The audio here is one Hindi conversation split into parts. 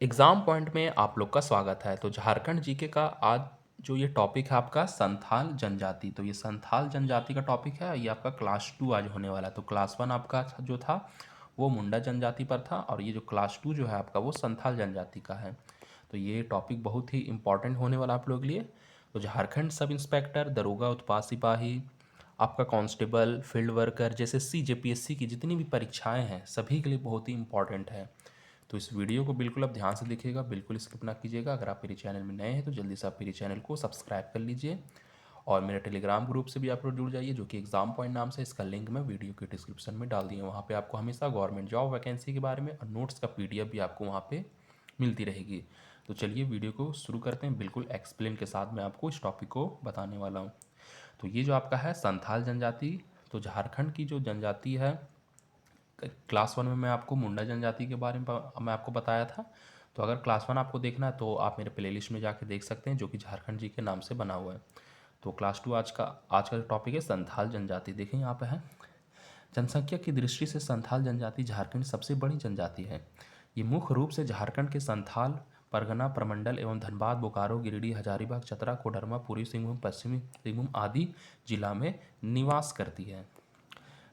एग्ज़ाम पॉइंट में आप लोग का स्वागत है। तो झारखंड जीके का आज जो ये टॉपिक है आपका संथाल जनजाति। तो ये संथाल जनजाति का टॉपिक है, ये आपका क्लास 2 आज होने वाला है। तो क्लास 1 आपका जो था वो मुंडा जनजाति पर था और ये जो क्लास 2 जो है आपका वो संथाल जनजाति का है। तो ये टॉपिक बहुत ही इंपॉर्टेंट होने वाला आप लोग के लिए। तो झारखंड सब इंस्पेक्टर, दरोगा, उत्पाद सिपाही, आपका कांस्टेबल, फील्ड वर्कर जैसे जेपीएससी की जितनी भी परीक्षाएं हैं सभी के लिए बहुत ही इंपॉर्टेंट है। तो इस वीडियो को बिल्कुल आप ध्यान से देखिएगा, बिल्कुल स्किप ना कीजिएगा। अगर आप मेरे चैनल में नए हैं तो जल्दी से आप मेरे चैनल को सब्सक्राइब कर लीजिए और मेरे टेलीग्राम ग्रुप से भी आप लोग जुड़ जाइए, जो कि एग्जाम पॉइंट नाम से। इसका लिंक मैं वीडियो के डिस्क्रिप्शन में डाल दिया। वहाँ पे आपको हमेशा गवर्नमेंट जॉब वैकेंसी के बारे में और नोट्स का पीडीएफ भी आपको वहाँ पे मिलती रहेगी। तो चलिए वीडियो को शुरू करते हैं। बिल्कुल एक्सप्लेन के साथ मैं आपको इस टॉपिक को बताने वाला हूँ। तो ये जो आपका है संथाल जनजाति, तो झारखंड की जो जनजाति है, क्लास 1 में मैं आपको मुंडा जनजाति के बारे में मैं आपको बताया था। तो अगर क्लास 1 आपको देखना है तो आप मेरे प्लेलिस्ट में जाके देख सकते हैं, जो कि झारखंड जी के नाम से बना हुआ है। तो क्लास 2 आज का जो टॉपिक है संथाल जनजाति। देखें यहाँ पे है, जनसंख्या की दृष्टि से संथाल जनजाति झारखंड की सबसे बड़ी जनजाति है। ये मुख्य रूप से झारखंड के संथाल परगना प्रमंडल एवं धनबाद, बोकारो, गिरिडीह, हजारीबाग, चतरा, कोडरमा, पूर्वी सिंहभूम, पश्चिमी सिंहभूम आदि जिला में निवास करती है।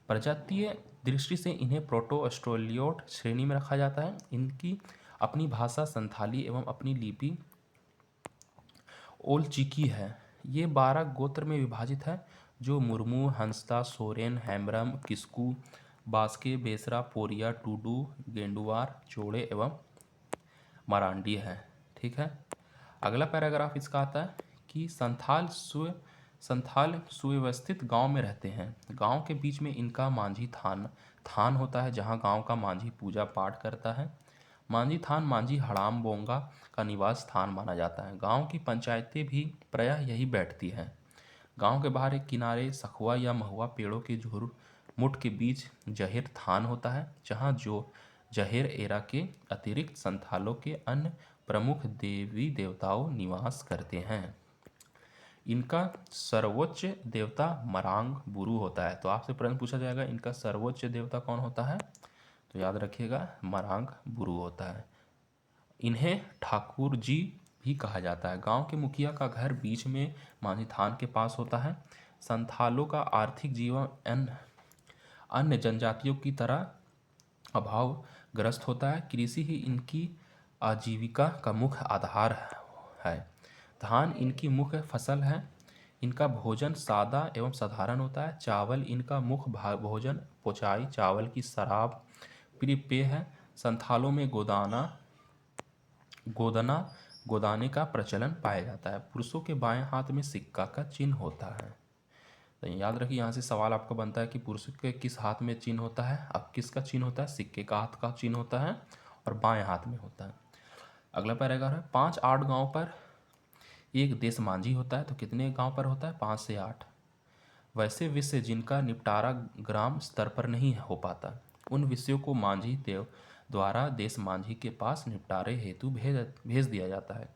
प्रजातीय दृष्टि से इन्हें प्रोटो ऑस्ट्रेलियोट श्रेणी में रखा जाता है। इनकी अपनी भाषा संथाली एवं अपनी लिपि ओलचिकी है। ये 12 गोत्र में विभाजित है, जो मुर्मू, हंसदा, सोरेन, हेम्ब्रम, किस्कू, बास्के, बेसरा, पोरिया, टूडू, गेंडुआर, चोड़े एवं मरांडी है। ठीक है। अगला पैराग्राफ इसका आता है कि संथाल सुव्यवस्थित गांव में रहते हैं। गांव के बीच में इनका मांझी थान थान होता है, जहां गांव का मांझी पूजा पाठ करता है। मांझी थान मांझी हड़ाम बोंगा का निवास स्थान माना जाता है। गांव की पंचायतें भी प्रायः यही बैठती हैं। गांव के बाहर एक किनारे सखुआ या महुआ पेड़ों के मुठ के बीच जहेर थान होता है, जहां जो जहेर एरा के अतिरिक्त संथालों के अन्य प्रमुख देवी देवताओं निवास करते हैं। इनका सर्वोच्च देवता मरांग बुरु होता है। तो आपसे प्रश्न पूछा जाएगा, इनका सर्वोच्च देवता कौन होता है? तो याद रखिएगा, मरांग बुरु होता है। इन्हें ठाकुर जी भी कहा जाता है। गांव के मुखिया का घर बीच में मांझी थान के पास होता है। संथालों का आर्थिक जीवन अन्य जनजातियों की तरह अभावग्रस्त होता है। कृषि ही इनकी आजीविका का मुख्य आधार है। धान इनकी मुख्य फसल है। इनका भोजन सादा एवं साधारण होता है। चावल इनका मुख्य भोजन पोचाई चावल की शराब प्रिय पेय है। संथालों में गोदना गोदाने का प्रचलन पाया जाता है। पुरुषों के बाएं हाथ में सिक्का का चिन्ह होता है। तो याद रखिए, यहाँ से सवाल आपका बनता है कि पुरुष के किस हाथ में चिन्ह होता है। अब किसका चिन्ह होता है? सिक्के का हाथ का चिन्ह होता है और बाएं हाथ में होता है। अगला पैराग्राफ है, 5-8 गांव पर एक देश मांझी होता है। तो कितने गांव पर होता है? 5 से 8। वैसे विषय जिनका निपटारा ग्राम स्तर पर नहीं हो पाता, उन विषयों को मांझी देव द्वारा देश मांझी के पास निपटारे हेतु भेज दिया जाता है।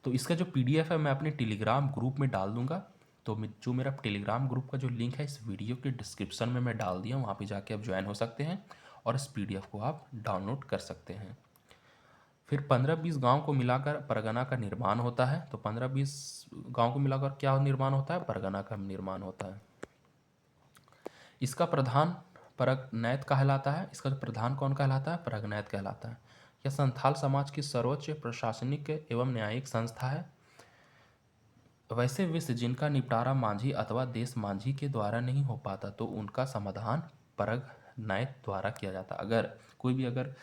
तो इसका जो पीडीएफ है मैं अपने टेलीग्राम ग्रुप में डाल दूंगा। तो जो मेरा टेलीग्राम ग्रुप का जो लिंक है इस वीडियो के डिस्क्रिप्शन में मैं डाल दिया हूँ, वहाँ पे जाके आप ज्वाइन हो सकते हैं और इस पीडीएफ को आप डाउनलोड कर सकते हैं। फिर 15-20 गांव को मिलाकर परगना का निर्माण होता है। तो 15-20 गांव को मिलाकर क्या निर्माण होता है? परगना का निर्माण होता है। इसका प्रधान परगनैत कहलाता है। इसका प्रधान कौन कहलाता है? परगनैत कहलाता है। यह संथाल समाज की सर्वोच्च प्रशासनिक एवं न्यायिक संस्था है। वैसे विषय जिनका निपटारा मांझी अथवा देश मांझी के द्वारा नहीं हो पाता, तो उनका समाधान परगनैत द्वारा किया जाता है। अगर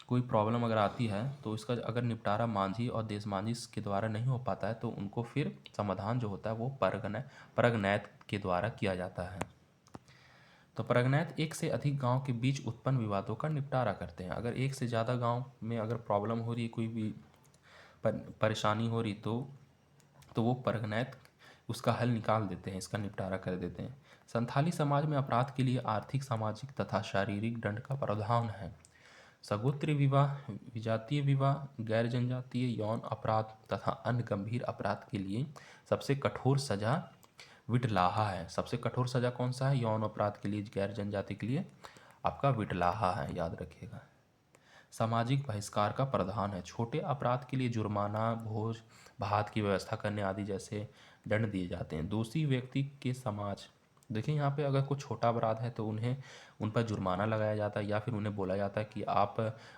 कोई प्रॉब्लम अगर आती है तो इसका अगर निपटारा मांझी और देश मांझी के द्वारा नहीं हो पाता है, तो उनको फिर समाधान जो होता है वो परगनैत के द्वारा किया जाता है। तो परगनैत एक से अधिक गांव के बीच उत्पन्न विवादों का निपटारा करते हैं। अगर एक से ज़्यादा गांव में अगर प्रॉब्लम हो रही है, कोई भी परेशानी हो रही, तो वो परगनैत उसका हल निकाल देते हैं, इसका निपटारा कर देते हैं। संथाली समाज में अपराध के लिए आर्थिक, सामाजिक तथा शारीरिक दंड का प्रावधान है। सगोत्री विवाह, विजातीय विवाह, गैर जनजातीय यौन अपराध तथा अन्य गंभीर अपराध के लिए सबसे कठोर सजा विटलाहा है। सबसे कठोर सजा कौन सा है? यौन अपराध के लिए, गैर जनजाति के लिए आपका विटलाहा है, याद रखिएगा। सामाजिक बहिष्कार का प्रावधान है। छोटे अपराध के लिए जुर्माना, भोज भात की व्यवस्था करने आदि जैसे दंड दिए जाते हैं। दोषी व्यक्ति के समाज, देखिए यहाँ पे अगर कोई छोटा अपराध है तो उन पर जुर्माना लगाया जाता है या फिर उन्हें बोला जाता है कि आप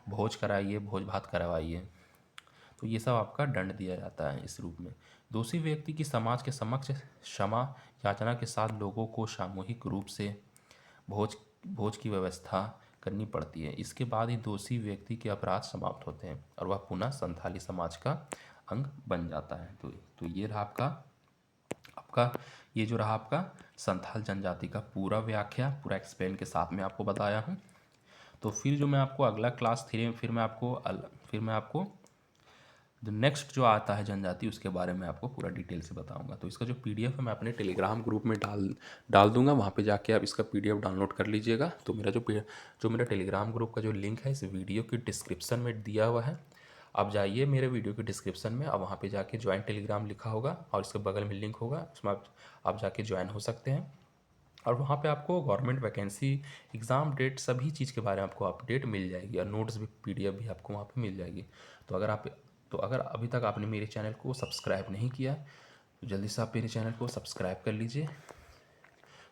भोज कराइए, भोज भात करवाइए। तो ये सब आपका दंड दिया जाता है इस रूप में। दोषी व्यक्ति की समाज के समक्ष क्षमा याचना के साथ लोगों को सामूहिक रूप से भोज भोज की व्यवस्था करनी पड़ती है। इसके बाद ही दोषी व्यक्ति के अपराध समाप्त होते हैं और वह पुनः संथाली समाज का अंग बन जाता है। तो ये रहा आपका ये जो रहा आपका संथाल जनजाति का पूरा व्याख्या, पूरा एक्सप्लेन के साथ में आपको बताया हूँ। तो फिर जो मैं आपको अगला क्लास 3 में फिर मैं आपको जो नेक्स्ट जो आता है जनजाति, उसके बारे में आपको पूरा डिटेल से बताऊंगा। तो इसका जो पीडीएफ है मैं अपने टेलीग्राम ग्रुप में डाल दूंगा, वहाँ पे जाके आप इसका पीडीएफ डाउनलोड कर लीजिएगा। तो मेरा टेलीग्राम ग्रुप का जो लिंक है इस वीडियो की डिस्क्रिप्शन में दिया हुआ है। आप जाइए मेरे वीडियो के डिस्क्रिप्शन में, आप वहाँ पे जाके ज्वाइन टेलीग्राम लिखा होगा और इसके बगल में लिंक होगा, उसमें आप जाके ज्वाइन हो सकते हैं। और वहाँ पे आपको गवर्नमेंट वैकेंसी, एग्ज़ाम डेट, सभी चीज़ के बारे में आपको अपडेट मिल जाएगी और नोट्स भी, पीडीएफ भी आपको वहाँ पे मिल जाएगी। तो अगर अभी तक आपने मेरे चैनल को सब्सक्राइब नहीं किया तो जल्दी से आप मेरे चैनल को सब्सक्राइब कर लीजिए।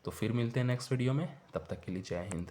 तो फिर मिलते हैं नेक्स्ट वीडियो में, तब तक के लिए जय हिंद।